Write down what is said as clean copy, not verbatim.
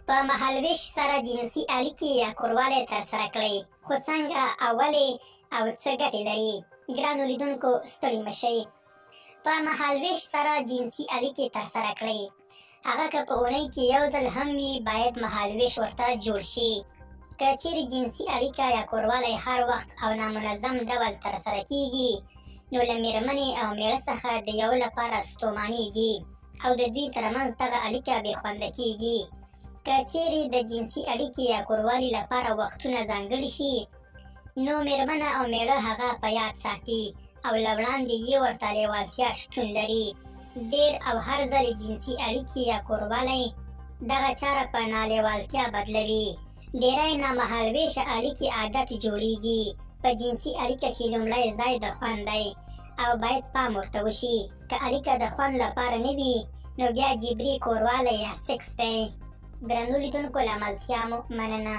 په مهالوېش سره جنسي اړیکې یا کوروالی ترسره کړئ، خو څنګه او ولې او څه ګټې لري؟ ګرانو لیدونکو ستړي مه شئ. په مهالوېش سره جنسي اړیکې ترسره کړئ. هغه که په اونۍ کې یو ځل هم وي، باید مهالوېش ورته جوړ شي. که چیرې جنسي اړیکه یا کوروالی هر وخت او نامنظم ډول ترسره کیږي، نو له میرمنې او میړه څخه د یو لپاره ستومانیږي او د دوی ترمنځ دغه اړیکه بې خونده کیږي. که چیرې د جنسي اړیکې یا کوروالي لپاره وختونه ځانګړي شي، نو میرمنه او میړه هغه په یاد ساتي او له وړاندې یې ورته لیوالتیا شتون لري. ډېر او هر ځل جنسي اړیکې یا کوروالی دغه چاره په نالیوالتیا بدلوي. ډېری نامهالوېشه اړیکې عادت جوړیږي. په جنسي اړیکه کې لومړی ځای د خوند دی او باید پام ورته وشي. که اړیکه د خوند لپاره نه وي، نو بیا جبري کوروالی یا سکس دی. درنو لیدونکو له ملتیا مو مننه.